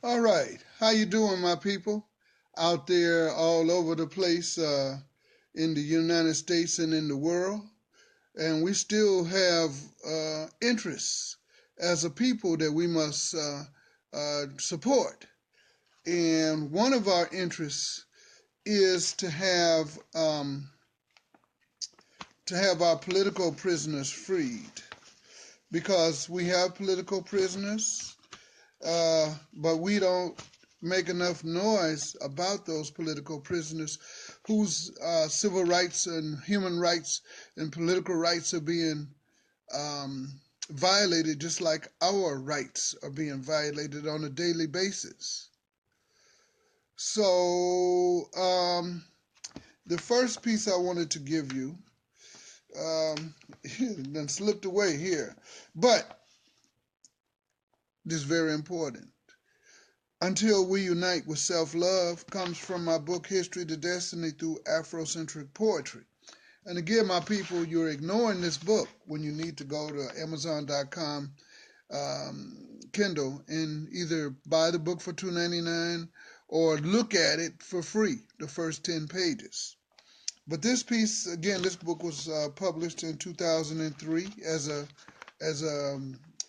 All right, how you doing, my people? Out there all over the place in the United States and in the world. And we still have interests as a people that we must support. And one of our interests is to have our political prisoners freed, because we have political prisoners, but we don't make enough noise about those political prisoners whose civil rights and human rights and political rights are being violated, just like our rights are being violated on a daily basis. So the first piece I wanted to give you then slipped away here, but this is very important. Until We Unite with Self-Love comes from my book, History to Destiny Through Afrocentric Poetry. And again, my people, you're ignoring this book when you need to go to Amazon.com Kindle and either buy the book for $2.99 or look at it for free, the first 10 pages. But this piece, again, this book was published in 2003 as a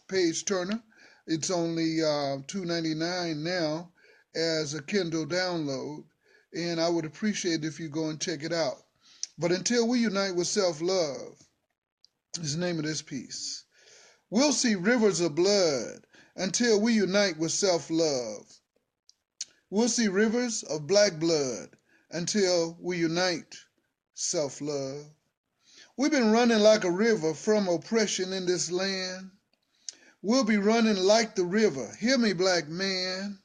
page turner. It's only $2.99 now as a Kindle download, and I would appreciate it if you go and check it out. But Until We Unite with Self-Love is the name of this piece. We'll see rivers of blood until we unite with self-love. We'll see rivers of black blood until we unite self-love. We've been running like a river from oppression in this land. We'll be running like the river. Hear me, black man.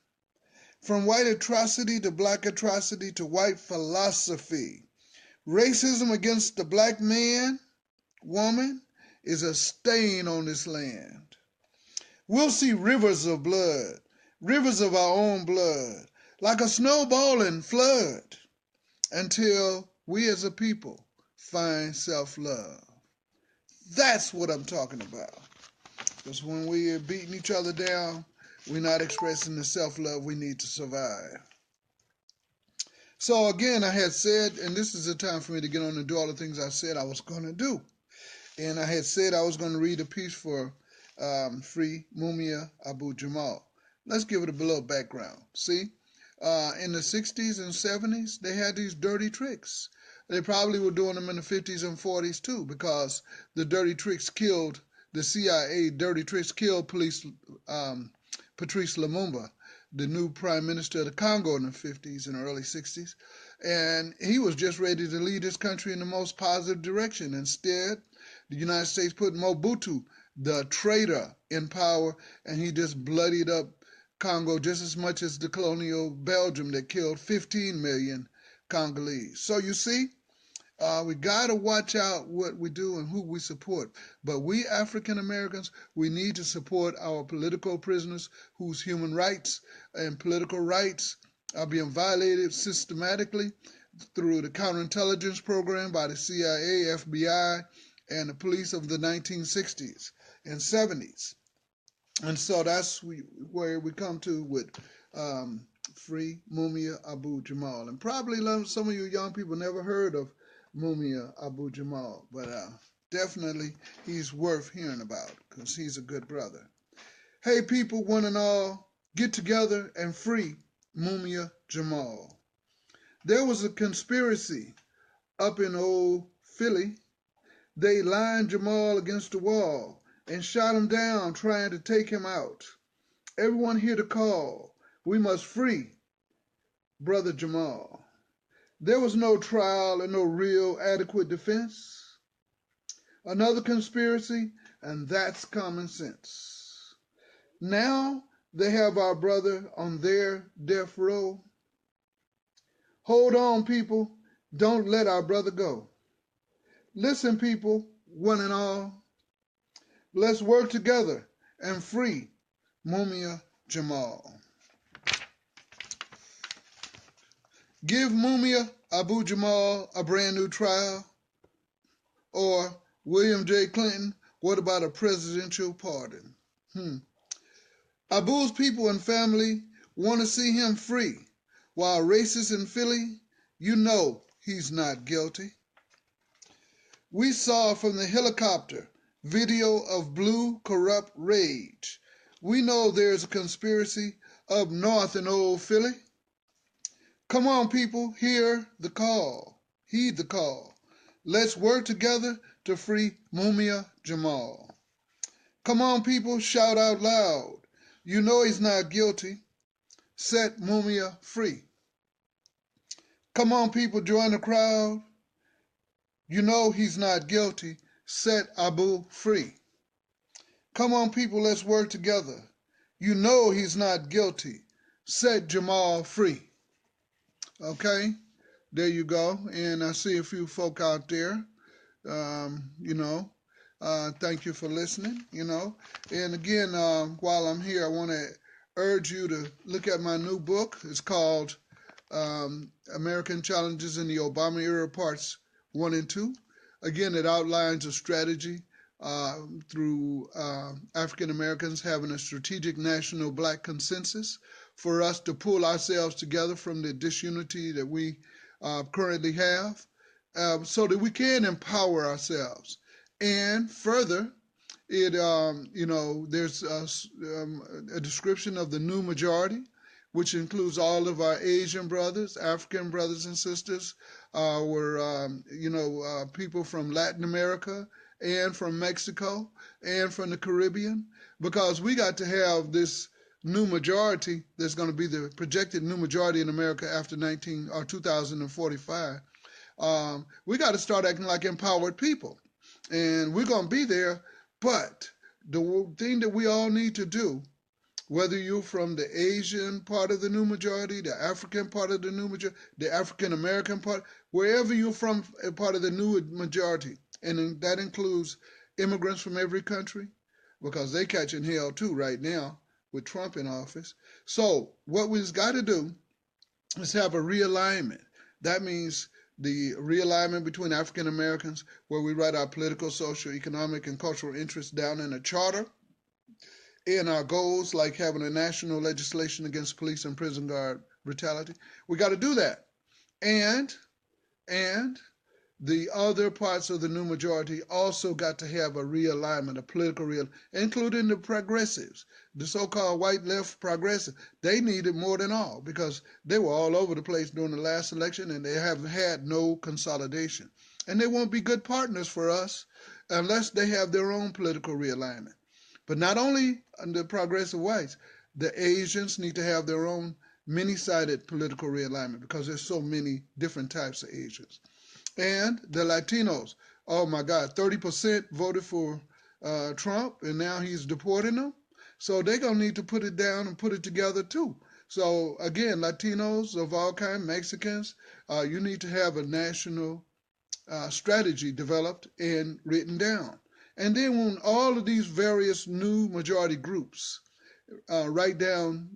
From white atrocity to black atrocity to white philosophy. Racism against the black man, woman, is a stain on this land. We'll see rivers of blood, rivers of our own blood, like a snowballing flood, until we as a people find self-love. That's what I'm talking about. Because when we are beating each other down, we're not expressing the self-love we need to survive. So again, I had said, and this is the time for me to get on and do all the things I said I was going to do. And I had said I was going to read a piece for Free Mumia Abu-Jamal. Let's give it a little background. See, in the 60s and 70s, they had these dirty tricks. They probably were doing them in the 50s and 40s too, because the dirty tricks killed, the CIA dirty tricks killed Patrice Lumumba, the new prime minister of the Congo in the 50s and early 60s. And he was just ready to lead his country in the most positive direction. Instead, the United States put Mobutu, the traitor, in power, and he just bloodied up Congo just as much as the colonial Belgium that killed 15 million Congolese. So you see, we got to watch out what we do and who we support. But we African Americans, we need to support our political prisoners whose human rights and political rights are being violated systematically through the counterintelligence program by the CIA, FBI, and the police of the 1960s and 70s. And so that's where we come to with Free Mumia Abu-Jamal. And probably some of you young people never heard of Mumia Abu-Jamal, but definitely he's worth hearing about because he's a good brother. Hey people, one and all, get together and free Mumia Jamal. There was a conspiracy up in old Philly. They lined Jamal against the wall and shot him down trying to take him out. Everyone hear the call. We must free Brother Jamal. There was no trial and no real adequate defense. Another conspiracy, and that's common sense. Now they have our brother on their death row. Hold on, people. Don't let our brother go. Listen, people, one and all. Let's work together and free Mumia Jamal. Give Mumia Abu-Jamal a brand new trial? Or William J. Clinton, what about a presidential pardon? Abu's people and family want to see him free, while racists in Philly, you know he's not guilty. We saw from the helicopter video of blue corrupt rage. We know there's a conspiracy up north in old Philly. Come on, people, hear the call. Heed the call. Let's work together to free Mumia Jamal. Come on, people, shout out loud. You know he's not guilty. Set Mumia free. Come on, people, join the crowd. You know he's not guilty. Set Abu free. Come on, people, let's work together. You know he's not guilty. Set Jamal free. Okay, there you go. And I see a few folk out there, thank you for listening, And again, while I'm here, I want to urge you to look at my new book. It's called American Challenges in the Obama Era, Parts 1 and 2. Again, it outlines a strategy through African Americans having a strategic national black consensus for us to pull ourselves together from the disunity that we currently have, so that we can empower ourselves. And further, there's a description of the new majority, which includes all of our Asian brothers, African brothers and sisters, people from Latin America and from Mexico and from the Caribbean, because we got to have this new majority that's going to be the projected new majority in America after 2045. We got to start acting like empowered people, and we're going to be there. But the thing that we all need to do, whether you're from the Asian part of the new majority, the African part of the new majority, the African American part, wherever you're from, a part of the new majority, and that includes immigrants from every country, because they catching hell too right now with Trump in office. So what we've got to do is have a realignment. That means the realignment between African Americans, where we write our political, social, economic, and cultural interests down in a charter, and our goals, like having a national legislation against police and prison guard brutality. We got to do that. And the other parts of the new majority also got to have a realignment, a political realignment, including the progressives, the so-called white left progressive. They need it more than all, because they were all over the place during the last election, and they have had no consolidation. And they won't be good partners for us unless they have their own political realignment. But not only the progressive whites, the Asians need to have their own many-sided political realignment, because there's so many different types of Asians. And the Latinos, oh my God, 30% voted for Trump, and now he's deporting them. So they're going to need to put it down and put it together too. So again, Latinos of all kinds, Mexicans, you need to have a national strategy developed and written down. And then when all of these various new majority groups write down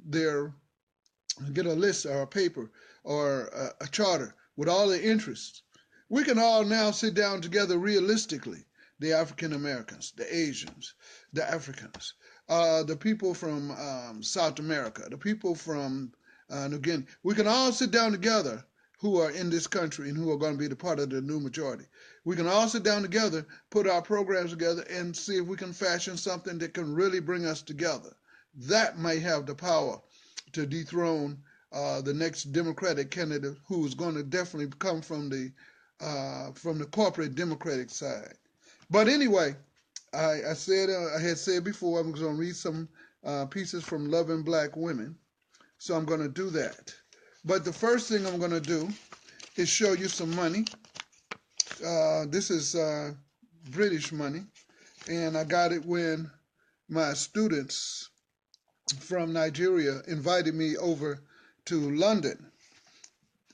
get a list or a paper or a charter with all the interests, we can all now sit down together realistically. The African Americans, the Asians, the Africans, the people from South America, the people from New Guinea. We can all sit down together who are in this country and who are going to be the part of the new majority. We can all sit down together, put our programs together, and see if we can fashion something that can really bring us together. That might have the power to dethrone the next Democratic candidate, who is going to definitely come from the corporate Democratic side. But anyway, I had said before, I'm going to read some pieces from Loving Black Women. So I'm going to do that. But the first thing I'm going to do is show you some money. This is British money, and I got it when my students from Nigeria invited me over to London.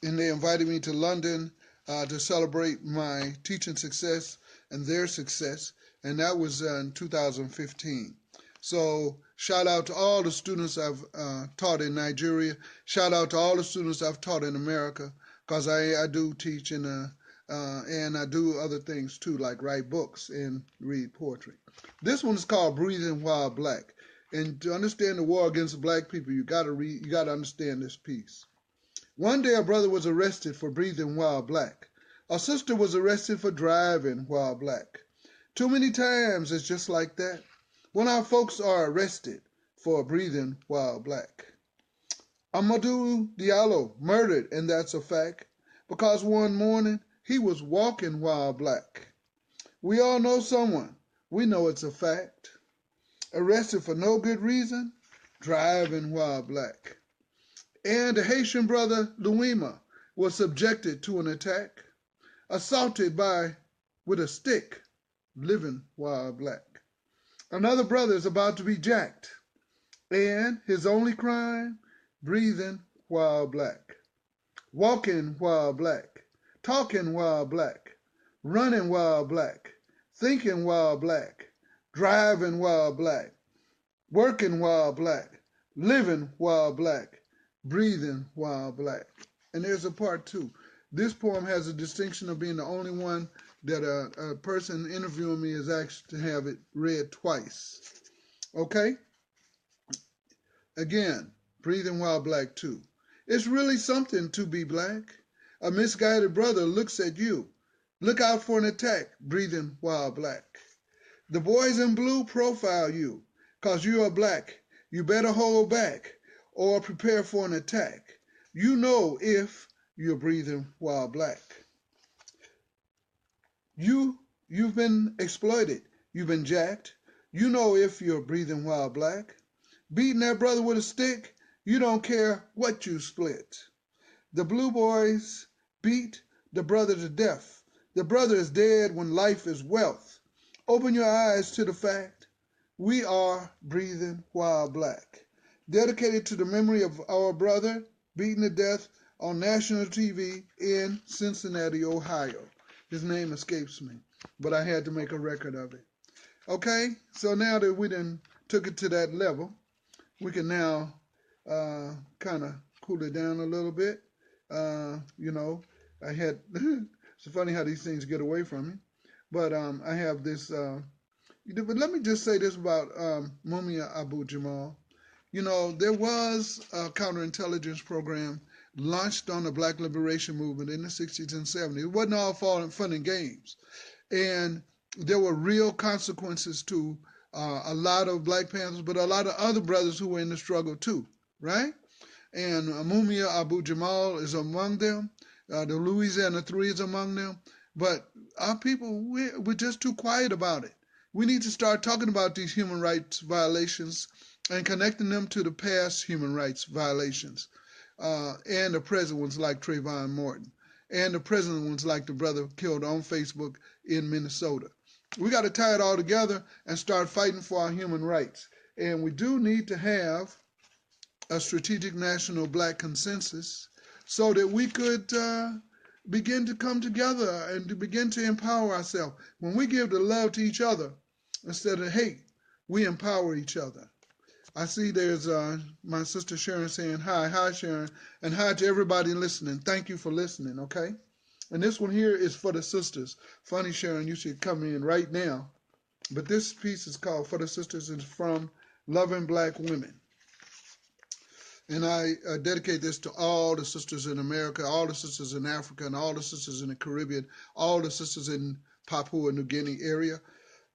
And they invited me to London to celebrate my teaching success and their success, and that was in 2015. So shout out to all the students I've taught in Nigeria. Shout out to all the students I've taught in America, because I do teach and I do other things too, like write books and read poetry. This one is called Breathing While Black. And to understand the war against black people, you got to understand this piece. One day a brother was arrested for breathing while black. A sister was arrested for driving while black. Too many times it's just like that. When our folks are arrested for breathing while black. Amadou Diallo murdered, and that's a fact, because one morning he was walking while black. We all know someone, we know it's a fact, arrested for no good reason, driving while black. And the Haitian brother Louima was subjected to an attack, assaulted with a stick, living while black. Another brother is about to be jacked, and his only crime, breathing while black, walking while black, talking while black, running while black, thinking while black, driving while black, working while black, living while black, breathing while black. And there's a part two. This poem has a distinction of being the only one that a person interviewing me is asked to have it read twice. Okay? Again, breathing while black too. It's really something to be black. A misguided brother looks at you. Look out for an attack, breathing while black. The boys in blue profile you, 'cause you are black. You better hold back or prepare for an attack. You know if you're breathing while black. You've been exploited. You've been jacked. You know if you're breathing while black. Beating that brother with a stick, you don't care what you split. The blue boys beat the brother to death. The brother is dead when life is wealth. Open your eyes to the fact we are breathing while black. Dedicated to the memory of our brother beaten to death on national TV in Cincinnati, Ohio. His name escapes me, but I had to make a record of it. Okay, so now that we done took it to that level, we can now kind of cool it down a little bit. I had, it's funny how these things get away from me, but I have this, but let me just say this about Mumia Abu-Jamal. You know, there was a counterintelligence program launched on the Black Liberation Movement in the 60s and 70s. It wasn't all fun and games. And there were real consequences to a lot of Black Panthers, but a lot of other brothers who were in the struggle too, right? And Mumia Abu-Jamal is among them. The Louisiana Three is among them. But our people, we're just too quiet about it. We need to start talking about these human rights violations and connecting them to the past human rights violations and the present ones like Trayvon Martin and the present ones like the brother killed on Facebook in Minnesota. We got to tie it all together and start fighting for our human rights. And we do need to have a strategic national Black consensus so that we could begin to come together and to begin to empower ourselves. When we give the love to each other instead of hate, we empower each other. I see there's my sister Sharon saying hi. Hi, Sharon. And hi to everybody listening. Thank you for listening, okay? And this one here is for the sisters. Funny, Sharon, you should come in right now. But this piece is called For the Sisters. It's from Loving Black Women. And I dedicate this to all the sisters in America, all the sisters in Africa, and all the sisters in the Caribbean, all the sisters in Papua New Guinea area,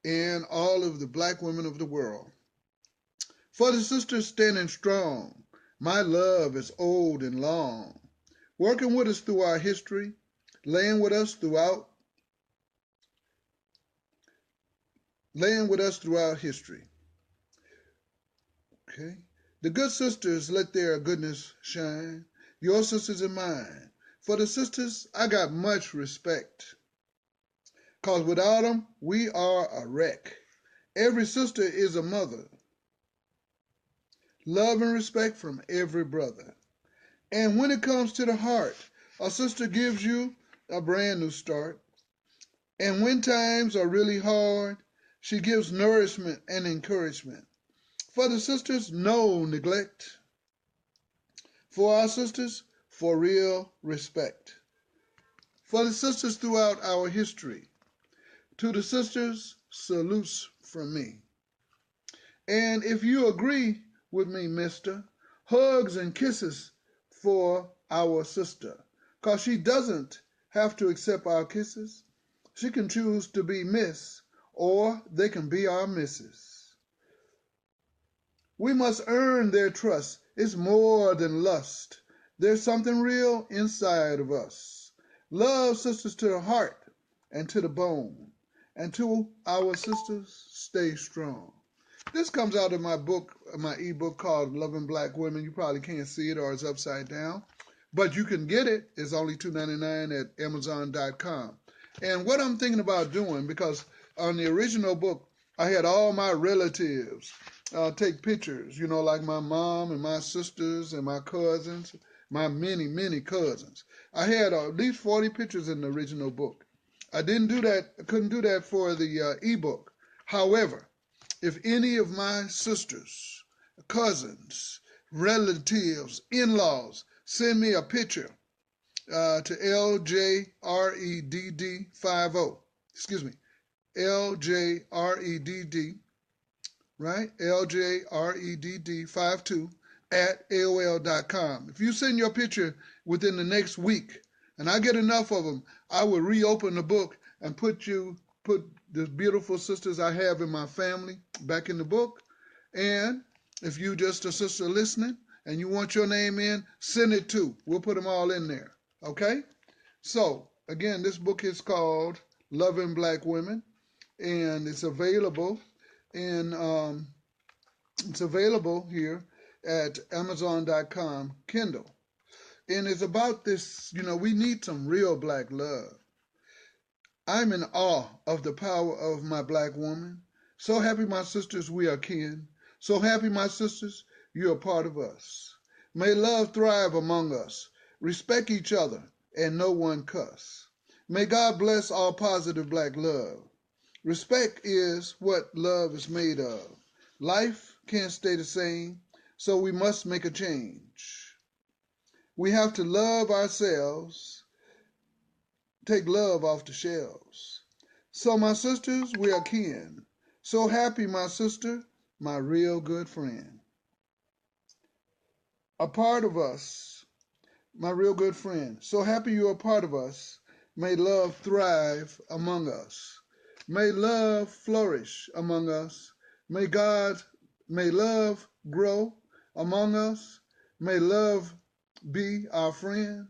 and all of the Black women of the world. For the sisters standing strong, my love is old and long, working with us through our history, laying with us throughout history. Okay. The good sisters let their goodness shine, your sisters and mine. For the sisters, I got much respect, 'cause without them, we are a wreck. Every sister is a mother. Love and respect from every brother. And when it comes to the heart, a sister gives you a brand new start. And when times are really hard, she gives nourishment and encouragement. For the sisters, no neglect. For our sisters, for real respect. For the sisters throughout our history. To the sisters, salutes from me. And if you agree with me, mister, hugs and kisses for our sister. Because she doesn't have to accept our kisses. She can choose to be Miss, or they can be our missus. We must earn their trust. It's more than lust. There's something real inside of us. Love sisters to the heart and to the bone. And to our sisters, stay strong. This comes out of my book, my ebook called Loving Black Women. You probably can't see it or it's upside down. But you can get it. It's only $2.99 at Amazon.com. And what I'm thinking about doing, because on the original book, I had all my relatives take pictures, you know, like my mom and my sisters and my cousins, my many, many cousins. I had at least 40 pictures in the original book. I didn't do that, couldn't do that for the ebook. However, if any of my sisters, cousins, relatives, in-laws send me a picture to LJREDD50, excuse me, LJREDD, right? LJREDD52 at AOL.com. If you send your picture within the next week, and I get enough of them, I will reopen the book and put the beautiful sisters I have in my family back in the book. And if you just a sister listening and you want your name in, send it too. We'll put them all in there. Okay? So, again, this book is called Loving Black Women, and it's available here at Amazon.com Kindle. And it's about this, you know, we need some real black love. I'm in awe of the power of my black woman. So happy, my sisters, we are kin. So happy, my sisters, you're a part of us. May love thrive among us. Respect each other and no one cuss. May God bless all positive black love. Respect is what love is made of. Life can't stay the same, so we must make a change. We have to love ourselves, take love off the shelves. So my sisters, we are kin. So happy, my sister, my real good friend. A part of us, my real good friend. So happy you're a part of us. May love thrive among us. May love flourish among us. May love grow among us. May love be our friend.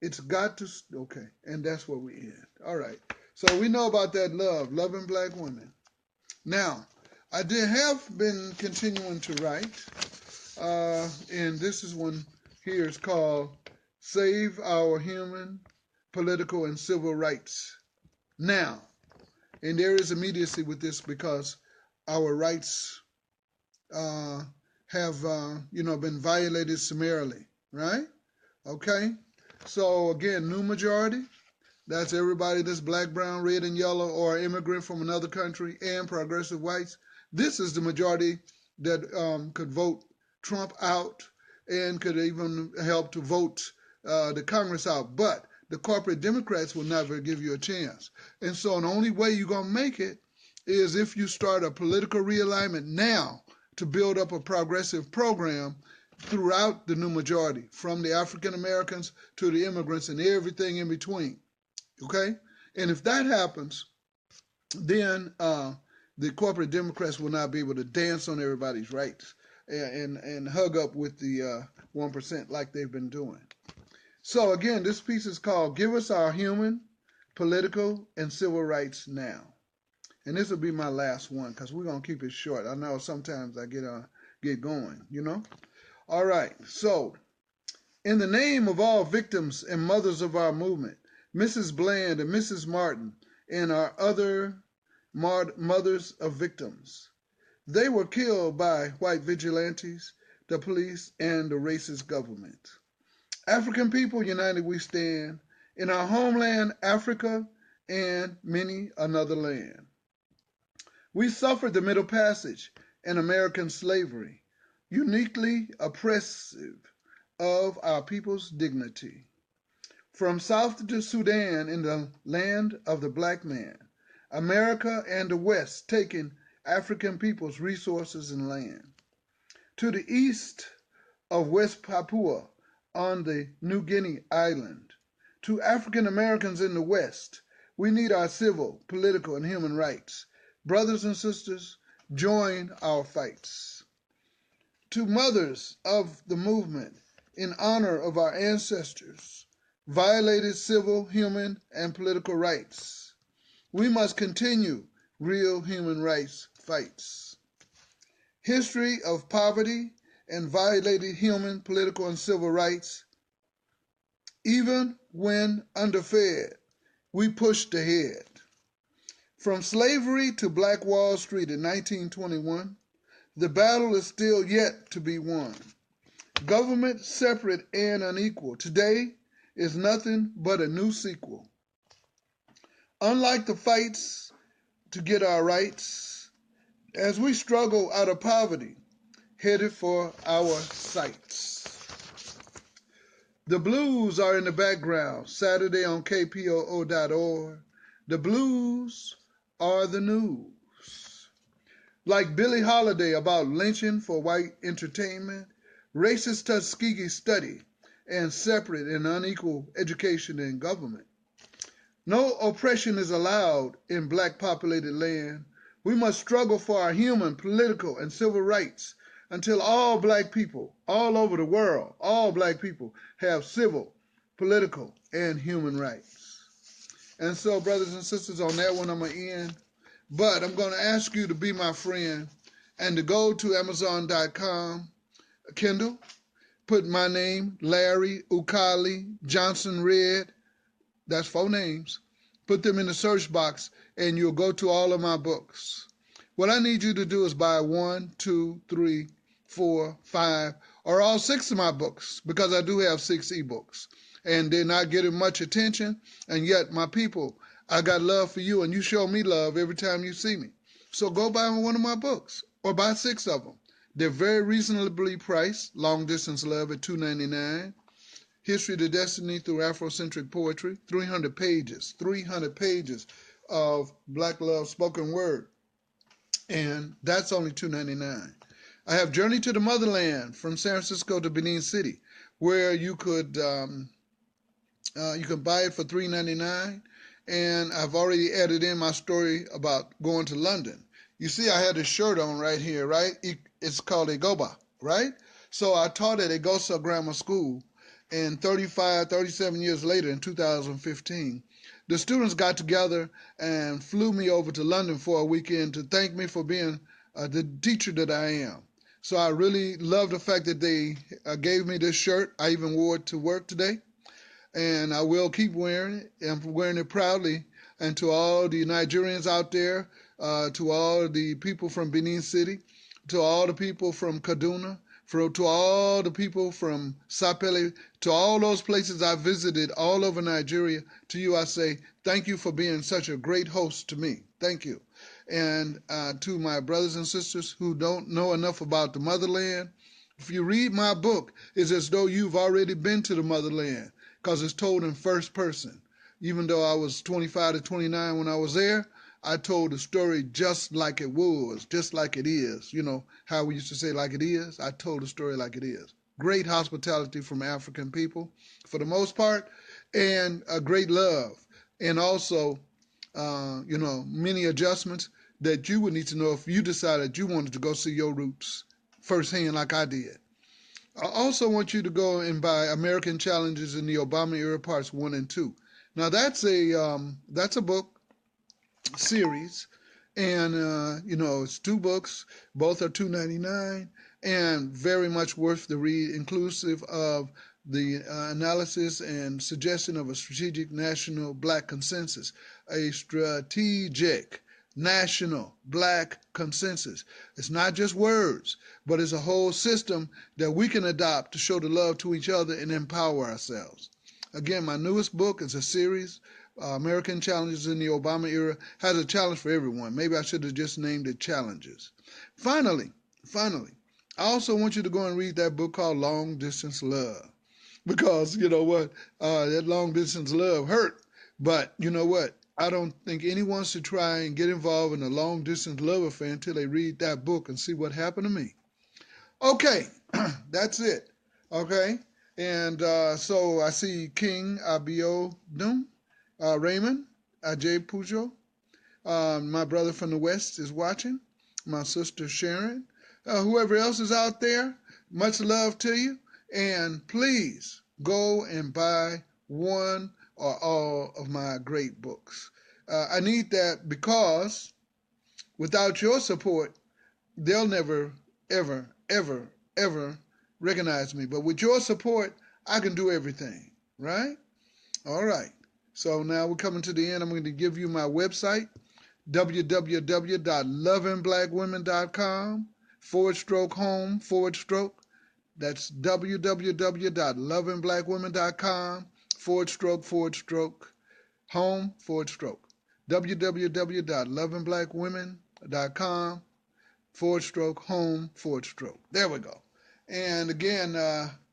It's got to, okay, and that's where we end. All right. So we know about that love, loving black women. Now, I have been continuing to write, and this is one here. It's called Save Our Human, Political, and Civil Rights Now. And there is immediacy with this because our rights have, been violated summarily, right? Okay? So again, new majority, that's everybody that's black, brown, red, and yellow, or immigrant from another country, and progressive whites. This is the majority that could vote Trump out and could even help to vote the Congress out. But the corporate Democrats will never give you a chance. And so the only way you're going to make it is if you start a political realignment now to build up a progressive program throughout the new majority, from the African Americans to the immigrants and everything in between. Okay? And if that happens, then the corporate Democrats will not be able to dance on everybody's rights and hug up with the 1% like they've been doing. So again, this piece is called Give Us Our Human, Political, and Civil Rights Now. And this will be my last one because we're going to keep it short. I know sometimes I get going, you know. All right, so in the name of all victims and mothers of our movement, Mrs. Bland and Mrs. Martin and our other mothers of victims, they were killed by white vigilantes, the police, and the racist government. African people, united we stand, in our homeland, Africa, and many another land. We suffered the Middle Passage and American slavery, uniquely oppressive of our people's dignity. From South to Sudan in the land of the black man, America and the West taking African peoples resources and land. To the east of West Papua on the New Guinea island. To African Americans in the West, we need our civil, political, and human rights. Brothers and sisters, join our fights. To mothers of the movement, in honor of our ancestors, violated civil, human, and political rights, we must continue real human rights fights. History of poverty and violated human, political, and civil rights. Even when underfed, we pushed ahead. From slavery to Black Wall Street in 1921, the battle is still yet to be won. Government separate and unequal today is nothing but a new sequel. Unlike the fights to get our rights, as we struggle out of poverty, headed for our sights. The blues are in the background, Saturday on KPOO.org. The blues are the news. Like Billie Holiday about lynching for white entertainment, racist Tuskegee study, and separate and unequal education and government. No oppression is allowed in black populated land. We must struggle for our human, political, and civil rights until all black people, all over the world, all black people have civil, political, and human rights. And so, brothers and sisters, on that one I'm going to end. But I'm going to ask you to be my friend and to go to Amazon.com, Kindle, put my name, Larry, Ukali, Johnson Red, that's 4 names, put them in the search box and you'll go to all of my books. What I need you to do is buy 1, 2, 3, 4, 5, or all 6 of my books, because I do have 6 ebooks. And they're not getting much attention, and yet my people, I got love for you, and you show me love every time you see me. So go buy one of my books, or buy 6 of them. They're very reasonably priced. Long Distance Love at $2.99. History to Destiny through Afrocentric Poetry, 300 pages of Black love spoken word. And that's only $2.99. I have Journey to the Motherland from San Francisco to Benin City, where you could buy it for $3.99. And I've already added in my story about going to London. You see, I had this shirt on right here, right? It's called a Goba, right? So I taught at a Gosa Grammar School, and 37 years later, in 2015, the students got together and flew me over to London for a weekend to thank me for being the teacher that I am. So I really love the fact that they gave me this shirt. I even wore it to work today, and I will keep wearing it. I'm wearing it proudly. And to all the Nigerians out there, to all the people from Benin City, to all the people from Kaduna, to all the people from Sapele, to all those places I visited all over Nigeria, to you I say, thank you for being such a great host to me. Thank you. And to my brothers and sisters who don't know enough about the motherland, if you read my book, it's as though you've already been to the motherland, because it's told in first person. Even though I was 25 to 29 when I was there, I told the story just like it was, just like it is. You know how we used to say like it is? I told the story like it is. Great hospitality from African people, for the most part, and a great love. And also, many adjustments that you would need to know if you decided you wanted to go see your roots firsthand like I did. I also want you to go and buy American Challenges in the Obama Era Parts 1 and 2. Now, that's a book series, and it's 2 books. Both are $2.99 and very much worth the read, inclusive of the analysis and suggestion of a strategic national black consensus, a strategic national black consensus. It's not just words, but it's a whole system that we can adopt to show the love to each other and empower ourselves. Again, my newest book is a series, American Challenges in the Obama Era, has a challenge for everyone. Maybe I should have just named it Challenges. Finally, I also want you to go and read that book called Long Distance Love. Because, you know what, that long distance love hurt. But you know what? I don't think anyone should try and get involved in a long distance love affair until they read that book and see what happened to me. Okay, that's it. Okay, and so I see King Abio Doom, Raymond, Ajay Pujo, my brother from the West is watching, my sister Sharon, whoever else is out there, much love to you. And please go and buy one or all of my great books. I need that because without your support, they'll never, ever, ever, ever recognize me. But with your support, I can do everything, right? All right. So now we're coming to the end. I'm going to give you my website, www.lovingblackwomen.com/home/. That's www.lovingblackwomen.com/home/. www.lovingblackwomen.com/home/. There we go. And again,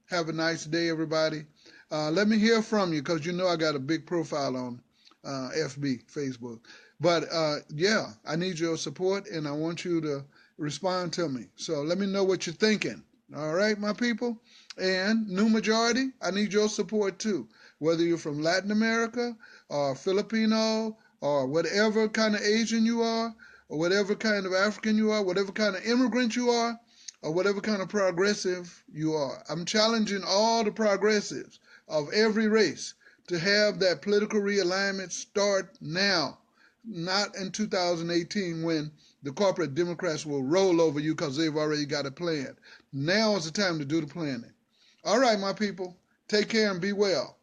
have a nice day, everybody. Let me hear from you because you know I got a big profile on FB, Facebook. But yeah, I need your support and I want you to respond to me. So let me know what you're thinking. All right, my people. And new majority, I need your support too. Whether you're from Latin America or Filipino or whatever kind of Asian you are, or whatever kind of African you are, whatever kind of immigrant you are, or whatever kind of progressive you are. I'm challenging all the progressives of every race to have that political realignment start now, not in 2018 when the corporate Democrats will roll over you because they've already got a plan. Now is the time to do the planning. All right, my people, take care and be well.